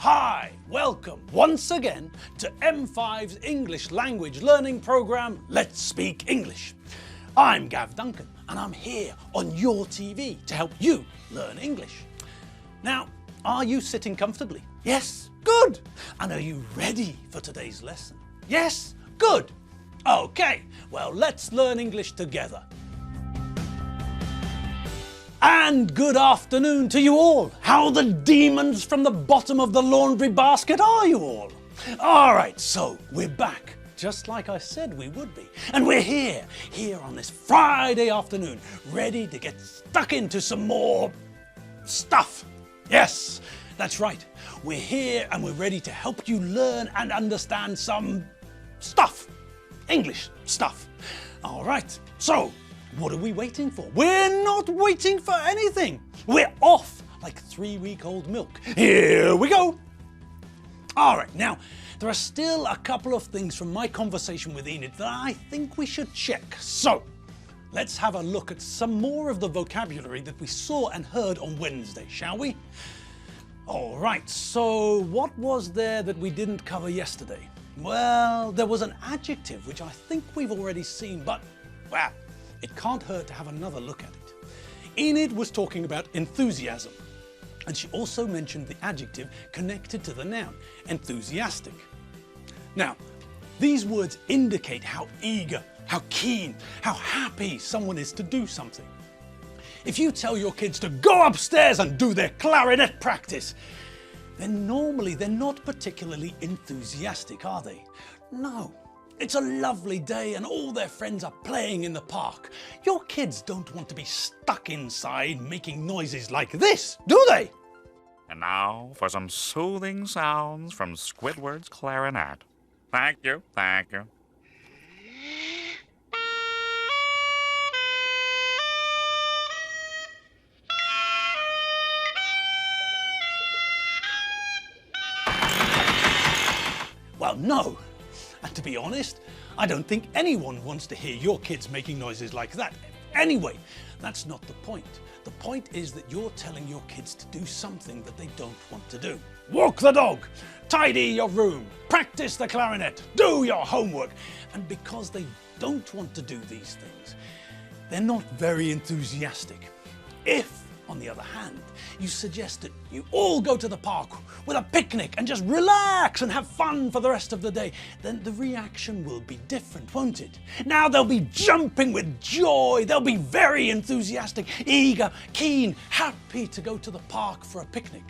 Hi, welcome once again to M5's English language learning program, Let's Speak English. I'm Gav Duncan and I'm here on your TV to help you learn English. Now, are you sitting comfortably? Yes, good. And are you ready for today's lesson? Yes, good. Okay, well, let's learn English together. And good afternoon to you all. How the demons from the bottom of the laundry basket are you all? All right, so we're back, just like I said we would be. And we're here on this Friday afternoon, ready to get stuck into some more stuff. Yes, that's right. We're here and we're ready to help you learn and understand some stuff. English stuff. All right, so what are we waiting for? We're not waiting for anything. We're off like 3-week-old milk. Here we go. All right, now, there are still a couple of things from my conversation with Enid that I think we should check. So, let's have a look at some more of the vocabulary that we saw and heard on Wednesday, shall we? All right, so what was there that we didn't cover yesterday? Well, there was an adjective which I think we've already seen, but, well, it can't hurt to have another look at it. Enid was talking about enthusiasm, and she also mentioned the adjective connected to the noun, enthusiastic. Now, these words indicate how eager, how keen, how happy someone is to do something. If you tell your kids to go upstairs and do their clarinet practice, then normally they're not particularly enthusiastic, are they? No. It's a lovely day and all their friends are playing in the park. Your kids don't want to be stuck inside making noises like this, do they? And now for some soothing sounds from Squidward's clarinet. Thank you, thank you. Well, no. And to be honest, I don't think anyone wants to hear your kids making noises like that. Anyway, that's not the point. The point is that you're telling your kids to do something that they don't want to do. Walk the dog, tidy your room, practice the clarinet, do your homework. And because they don't want to do these things, they're not very enthusiastic. If, on the other hand, you suggest that you all go to the park with a picnic and just relax and have fun for the rest of the day, then the reaction will be different, won't it? Now they'll be jumping with joy, they'll be very enthusiastic, eager, keen, happy to go to the park for a picnic.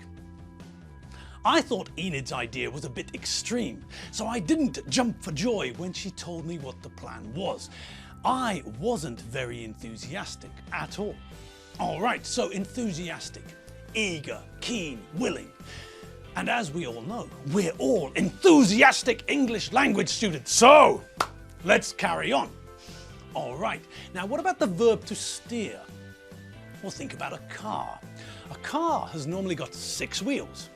I thought Enid's idea was a bit extreme, so I didn't jump for joy when she told me what the plan was. I wasn't very enthusiastic at all. All right, so enthusiastic, eager, keen, willing. And as we all know, we're all enthusiastic English language students. So let's carry on. All right, now what about the verb to steer? Well, think about a car. A car has normally got 6 wheels.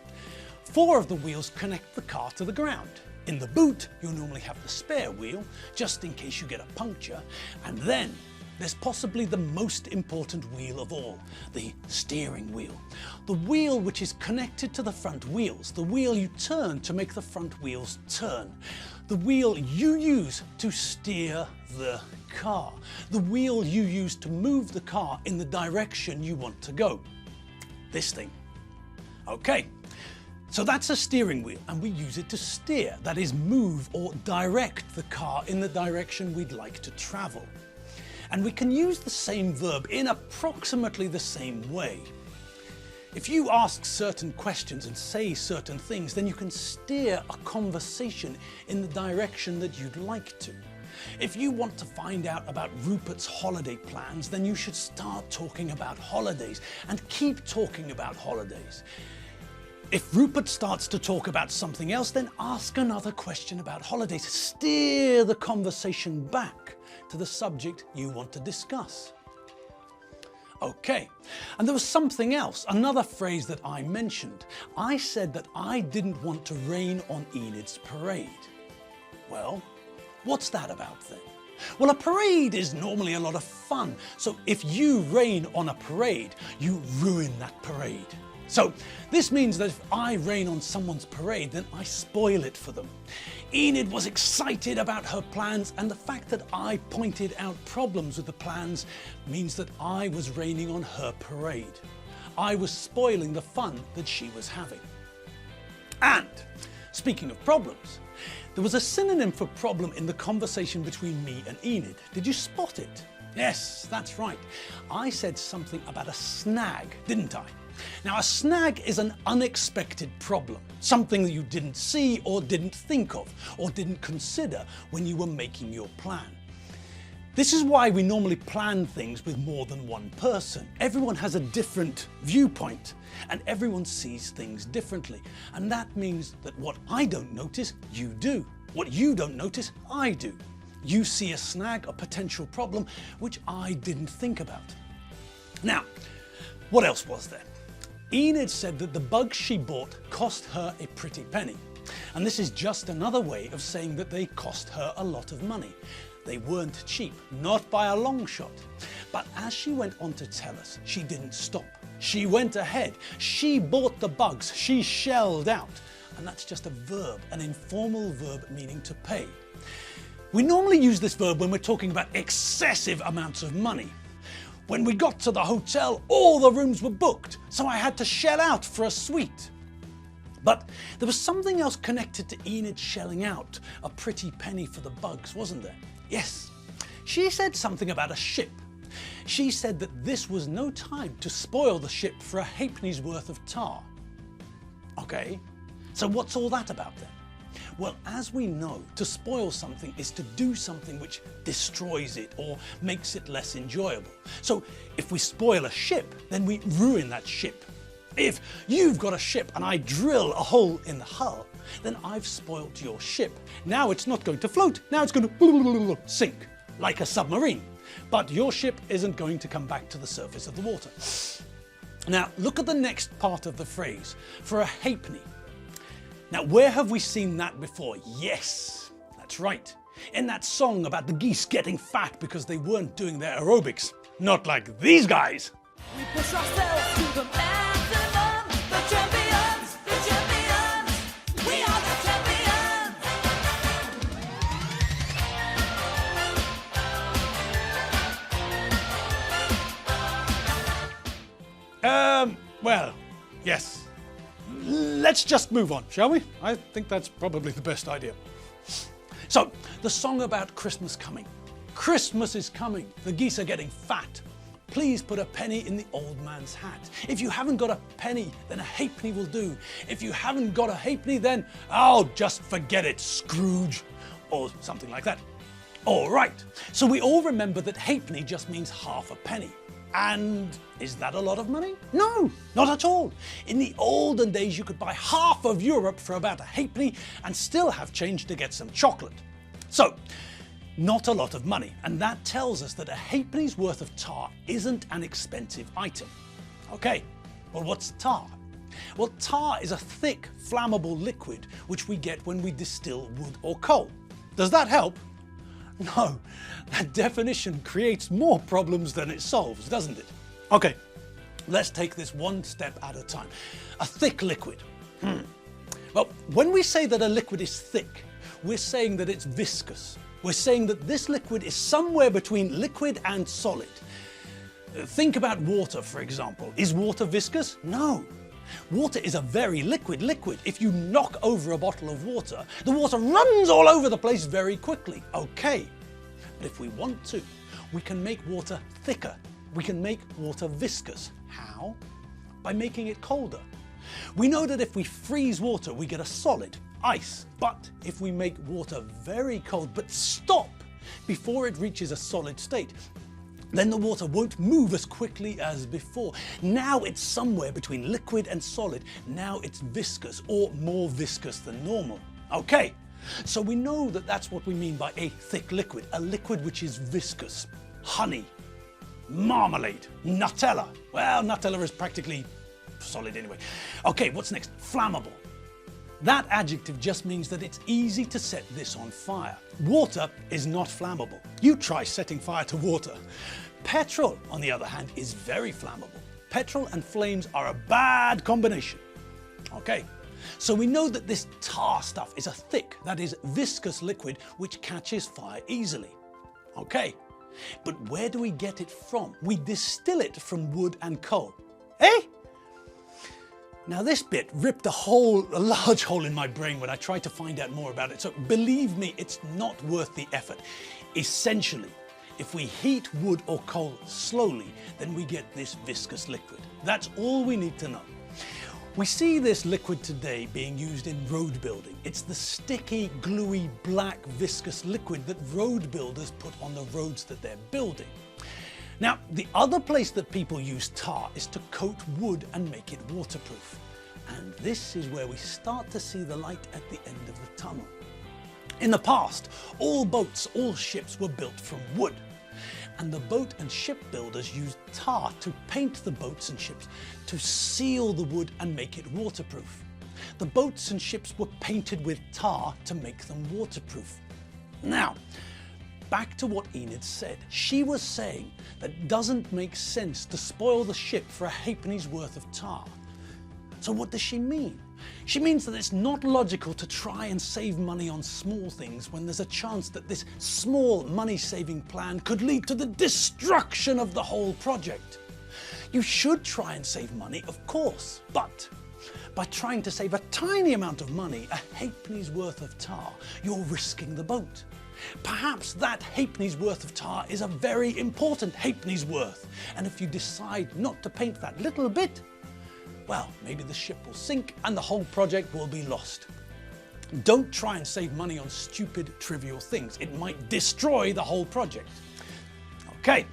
4 of the wheels connect the car to the ground. In the boot, you'll normally have the spare wheel, just in case you get a puncture. And then there's possibly the most important wheel of all, the steering wheel. The wheel which is connected to the front wheels, the wheel you turn to make the front wheels turn. The wheel you use to steer the car. The wheel you use to move the car in the direction you want to go. This thing. Okay, so that's a steering wheel and we use it to steer, that is move or direct the car in the direction we'd like to travel. And we can use the same verb in approximately the same way. If you ask certain questions and say certain things, then you can steer a conversation in the direction that you'd like to. If you want to find out about Rupert's holiday plans, then you should start talking about holidays and keep talking about holidays. If Rupert starts to talk about something else, then ask another question about holidays. Steer the conversation back to the subject you want to discuss. Okay, and there was something else, another phrase that I mentioned. I said that I didn't want to rain on Enid's parade. Well, what's that about then? Well, a parade is normally a lot of fun, so if you rain on a parade, you ruin that parade. So this means that if I rain on someone's parade, then I spoil it for them. Enid was excited about her plans, and the fact that I pointed out problems with the plans means that I was raining on her parade. I was spoiling the fun that she was having. And speaking of problems, there was a synonym for problem in the conversation between me and Enid. Did you spot it? Yes, that's right. I said something about a snag, didn't I? Now, a snag is an unexpected problem, something that you didn't see or didn't think of or didn't consider when you were making your plan. This is why we normally plan things with more than one person. Everyone has a different viewpoint and everyone sees things differently. And that means that what I don't notice, you do. What you don't notice, I do. You see a snag, a potential problem, which I didn't think about. Now, what else was there? Enid said that the bugs she bought cost her a pretty penny. And this is just another way of saying that they cost her a lot of money. They weren't cheap, not by a long shot. But as she went on to tell us, she didn't stop. She went ahead. She bought the bugs. She shelled out. And that's just a verb, an informal verb meaning to pay. We normally use this verb when we're talking about excessive amounts of money. When we got to the hotel, all the rooms were booked, so I had to shell out for a suite. But there was something else connected to Enid shelling out a pretty penny for the bugs, wasn't there? Yes, she said something about a ship. She said that this was no time to spoil the ship for a halfpenny's worth of tar. Okay, so what's all that about then? Well, as we know, to spoil something is to do something which destroys it or makes it less enjoyable. So if we spoil a ship, then we ruin that ship. If you've got a ship and I drill a hole in the hull, then I've spoilt your ship. Now it's not going to float, now it's going to sink, like a submarine. But your ship isn't going to come back to the surface of the water. Now look at the next part of the phrase, for a halfpenny. Now, where have we seen that before? Yes, that's right. In that song about the geese getting fat because they weren't doing their aerobics. Not like these guys. We push ourselves to the maximum. The champions, we are the champions. Well, yes. Let's just move on, shall we? I think that's probably the best idea. So, the song about Christmas coming. Christmas is coming. The geese are getting fat. Please put a penny in the old man's hat. If you haven't got a penny, then a halfpenny will do. If you haven't got a halfpenny, then, oh, just forget it, Scrooge, or something like that. All right, so we all remember that halfpenny just means half a penny. And is that a lot of money? No, not at all. In the olden days, you could buy half of Europe for about a halfpenny and still have change to get some chocolate. So, not a lot of money. And that tells us that a halfpenny's worth of tar isn't an expensive item. Okay, well, what's tar? Well, tar is a thick, flammable liquid which we get when we distill wood or coal. Does that help? No, that definition creates more problems than it solves, doesn't it? Okay, let's take this one step at a time. A thick liquid. Well, when we say that a liquid is thick, we're saying that it's viscous. We're saying that this liquid is somewhere between liquid and solid. Think about water, for example. Is water viscous? No. Water is a very liquid liquid. If you knock over a bottle of water, the water runs all over the place very quickly. Okay, but if we want to, we can make water thicker. We can make water viscous. How? By making it colder. We know that if we freeze water, we get a solid, ice. But if we make water very cold, but stop before it reaches a solid state, then the water won't move as quickly as before. Now it's somewhere between liquid and solid. Now it's viscous or more viscous than normal. Okay, so we know that that's what we mean by a thick liquid, a liquid which is viscous. Honey, marmalade, Nutella. Well, Nutella is practically solid anyway. Okay, what's next? Flammable. That adjective just means that it's easy to set this on fire. Water is not flammable. You try setting fire to water. Petrol, on the other hand, is very flammable. petrol and flames are a bad combination. Okay, so we know that this tar stuff is a thick, that is viscous liquid which catches fire easily. Okay, but where do we get it from? We distill it from wood and coal. Eh? Now this bit ripped a large hole in my brain when I tried to find out more about it, so believe me, it's not worth the effort. Essentially, if we heat wood or coal slowly, then we get this viscous liquid. That's all we need to know. We see this liquid today being used in road building. It's the sticky, gluey, black, viscous liquid that road builders put on the roads that they're building. Now, the other place that people use tar is to coat wood and make it waterproof. And this is where we start to see the light at the end of the tunnel. In the past, all boats, all ships were built from wood. And the boat and ship builders used tar to paint the boats and ships to seal the wood and make it waterproof. The boats and ships were painted with tar to make them waterproof. Now, back to what Enid said. She was saying that it doesn't make sense to spoil the ship for a halfpenny's worth of tar. So what does she mean? She means that it's not logical to try and save money on small things when there's a chance that this small money-saving plan could lead to the destruction of the whole project. You should try and save money, of course, but by trying to save a tiny amount of money, a halfpenny's worth of tar, you're risking the boat. Perhaps that halfpenny's worth of tar is a very important halfpenny's worth, and if you decide not to paint that little bit, well, maybe the ship will sink and the whole project will be lost. Don't try and save money on stupid, trivial things. It might destroy the whole project. Okay,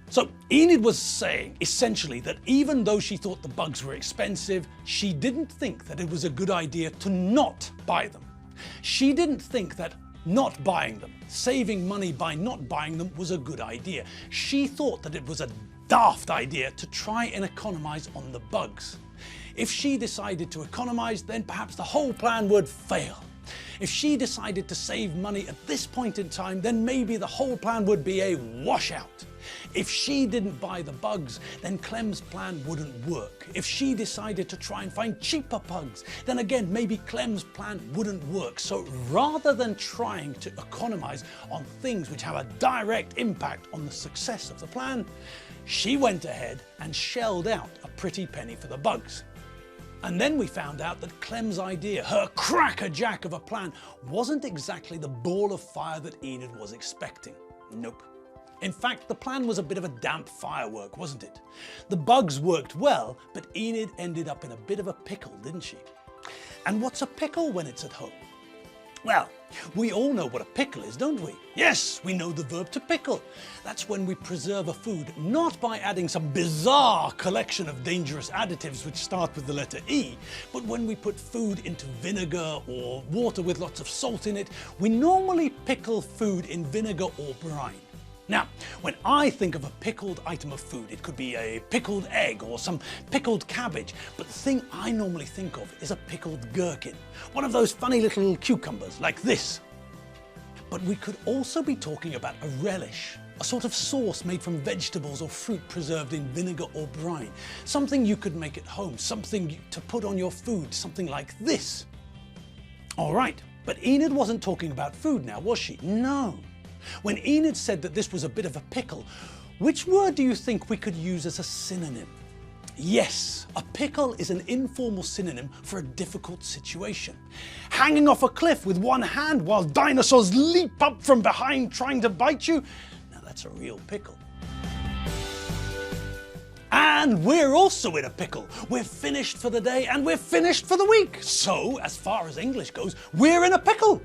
so Enid was saying essentially that even though she thought the bugs were expensive, she didn't think that it was a good idea to not buy them. She didn't think that not buying them, saving money by not buying them, was a good idea. She thought that it was a daft idea to try and economize on the bugs. If she decided to economize, then perhaps the whole plan would fail. If she decided to save money at this point in time, then maybe the whole plan would be a washout. If she didn't buy the bugs, then Clem's plan wouldn't work. If she decided to try and find cheaper bugs, then again, maybe Clem's plan wouldn't work. So rather than trying to economize on things which have a direct impact on the success of the plan, she went ahead and shelled out a pretty penny for the bugs. And then we found out that Clem's idea, her crackerjack of a plan, wasn't exactly the ball of fire that Enid was expecting. Nope. In fact, the plan was a bit of a damp firework, wasn't it? The bugs worked well, but Enid ended up in a bit of a pickle, didn't she? And what's a pickle when it's at home? Well, we all know what a pickle is, don't we? Yes, we know the verb to pickle. That's when we preserve a food, not by adding some bizarre collection of dangerous additives which start with the letter E, but when we put food into vinegar or water with lots of salt in it. We normally pickle food in vinegar or brine. Now, when I think of a pickled item of food, it could be a pickled egg or some pickled cabbage, but the thing I normally think of is a pickled gherkin, one of those funny little cucumbers like this. But we could also be talking about a relish, a sort of sauce made from vegetables or fruit preserved in vinegar or brine, something you could make at home, something to put on your food, something like this. All right, but Enid wasn't talking about food now, was she? No. When Enid said that this was a bit of a pickle, which word do you think we could use as a synonym? Yes, a pickle is an informal synonym for a difficult situation. Hanging off a cliff with one hand while dinosaurs leap up from behind trying to bite you? Now that's a real pickle. And we're also in a pickle. We're finished for the day and we're finished for the week. So, as far as English goes, we're in a pickle.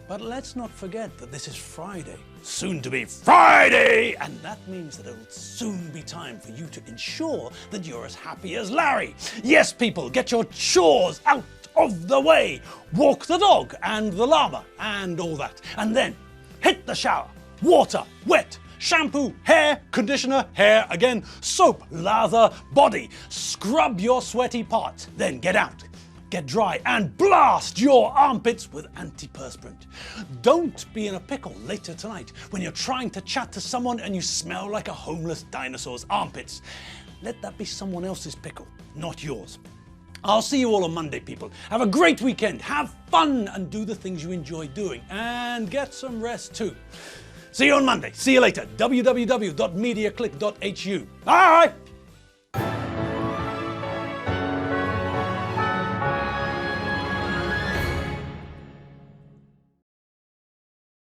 But let's not forget that this is Friday, soon to be Friday, and that means that it'll soon be time for you to ensure that you're as happy as Larry. Yes, people, get your chores out of the way. Walk the dog and the llama and all that. And then hit the shower, water, wet, shampoo, hair, conditioner, hair again, soap, lather, body. Scrub your sweaty parts, then get out. Get dry and blast your armpits with antiperspirant. Don't be in a pickle later tonight when you're trying to chat to someone and you smell like a homeless dinosaur's armpits. let that be someone else's pickle, not yours. I'll see you all on Monday, people. Have a great weekend, have fun, and do the things you enjoy doing. And get some rest too. See you on Monday. See you later. www.mediaclick.hu. Bye!